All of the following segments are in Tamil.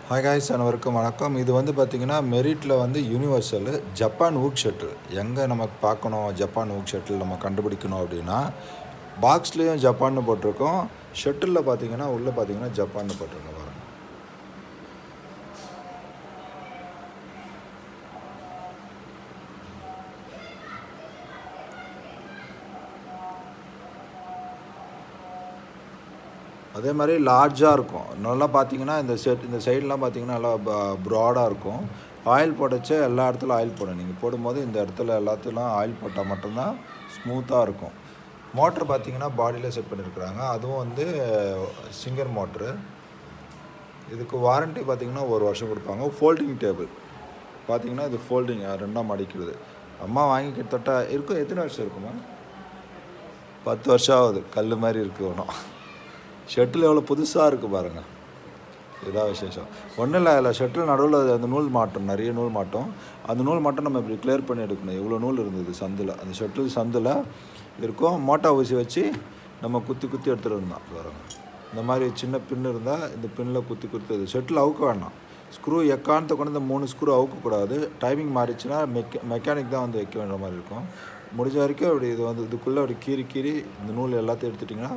ஹாய் காய்ஸ், அனைவருக்கும் வணக்கம். இது வந்து பார்த்திங்கன்னா மெரிட்டில் வந்து யூனிவர்சல் ஜப்பான் ஊக் ஷட்டில் எங்கே நமக்கு பார்க்கணும், ஜப்பான் ஊக் ஷட்டில் நம்ம கண்டுபிடிக்கணும் அப்படின்னா பாக்ஸ்லேயும் ஜப்பான்னு போட்டிருக்கோம். ஷட்டிலில் பார்த்திங்கன்னா உள்ளே பார்த்திங்கன்னா ஜப்பான்னு போட்டிருக்கோம். பாருங்கள், அதே மாதிரி லார்ஜாக இருக்கும். நல்லா பார்த்தீங்கன்னா இந்த சைடெலாம் பார்த்தீங்கன்னா நல்லா ப்ராடாக இருக்கும். ஆயில் போடச்ச எல்லா இடத்துலையும் ஆயில் போடணும். நீங்கள் போடும்போது இந்த இடத்துல எல்லாத்துலையும் ஆயில் போட்டால் மட்டும்தான் ஸ்மூத்தாக இருக்கும். மோட்ரு பார்த்தீங்கன்னா பாடியில் செட் பண்ணியிருக்கிறாங்க. அதுவும் வந்து சிங்கர் மோட்ரு. இதுக்கு வாரண்ட்டி பார்த்திங்கன்னா 1 வருஷம் கொடுப்பாங்க. ஃபோல்டிங் டேபிள் பார்த்திங்கன்னா இது ஃபோல்டிங் ரெண்டாக மடிக்கிறது. அம்மா வாங்கி கிட்டத்தட்ட இருக்கும். எத்தனை வருஷம் இருக்குமா? 10 வருஷம் ஆகுது. கல் மாதிரி இருக்குது. ஒன்றும் ஷட்டில் எவ்வளோ புதுசாக இருக்குது பாருங்கள். இதான் விசேஷம். ஒன்றும் இல்லை, அதில் ஷட்டில் நடுவில் அந்த நூல் மாட்டோம், நிறைய நூல் மாட்டோம். அந்த நூல் மட்டும் நம்ம இப்படி கிளியர் பண்ணி எடுக்கணும். எவ்வளோ நூல் இருந்தது சந்தில், அந்த ஷட்டில் சந்தில் இருக்கும். மோட்டா ஊசி வச்சு நம்ம குத்தி எடுத்துகிட்டு இருந்தான் பாருங்கள். இந்த மாதிரி சின்ன பின் இருந்தால் இந்த பின்னில் குத்தி ஷட்டில் அவுக்க வேண்டாம். ஸ்க்ரூ எக்கானத்தை கொண்டு இந்த 3 ஸ்க்ரூ அவுக்கக்கூடாது. டைமிங் மாறிச்சுன்னா மெக்கானிக் தான் வந்து வைக்க வேண்டிய மாதிரி இருக்கும். முடிஞ்ச வரைக்கும் அப்படி இது வந்து இதுக்குள்ளே அப்படி கீறி இந்த நூல் எல்லாத்தையும் எடுத்துட்டிங்கன்னா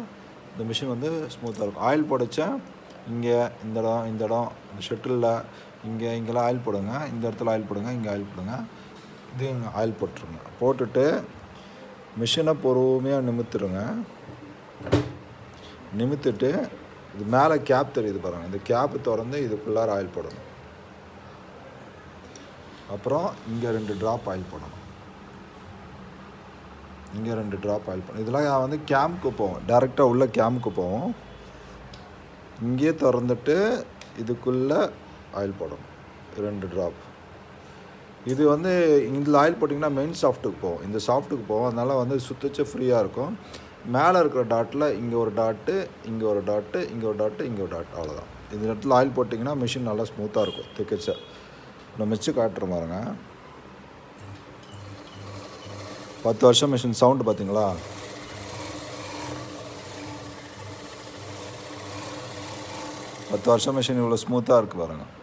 இந்த மிஷின் வந்து ஸ்மூத்தாக இருக்கும். ஆயில் போடச்சா இங்கே இந்த இடம் இந்த ஷட்டிலில் இங்கெல்லாம் ஆயில் போடுங்க. இந்த இடத்துல ஆயில் போடுங்க, இங்கே ஆயில் போடுங்க. இது இங்கே ஆயில் போட்டுருங்க. போட்டுட்டு மிஷினை பொறுமையாக நிமித்துட்டு இது மேலே கேப் தெரியுது பாருங்கள். இந்த கேப்பு திறந்து இதுக்குள்ளார ஆயில் போடணும். அப்புறம் இங்கே 2 ட்ராப் ஆயில் போடணும். இங்கே 2 ட்ராப் ஆயில் போடணும். இதெல்லாம் வந்து கேம்புக்கு போவோம், டேரெக்டாக உள்ள கேம்புக்கு போவோம். இங்கேயே திறந்துட்டு இதுக்குள்ளே ஆயில் போடணும் 2 ட்ராப். இது வந்து இதில் ஆயில் போட்டிங்கன்னா மெயின் சாஃப்ட்டுக்கு போவோம், இந்த சாஃப்ட்டுக்கு போவோம். அதனால் வந்து சுத்தச்சு ஃப்ரீயாக இருக்கும். மேலே இருக்கிற டாட்டில் இங்கே ஒரு டாட்டு, இங்கே ஒரு டாட்டு, இங்கே ஒரு டாட்டு, இங்கே ஒரு டாட், அவ்வளோதான். இந்த இடத்துல ஆயில் போட்டிங்கன்னா மிஷின் நல்லா ஸ்மூத்தாக இருக்கும். திக்கச்ச நான் மிச்சு காட்டுற பாருங்க. 10 வருஷம் மிஷின் சவுண்டு பார்த்தீங்களா? 10 வருஷம் மிஷின் இவ்வளோ ஸ்மூத்தாக இருக்குது பாருங்கள்.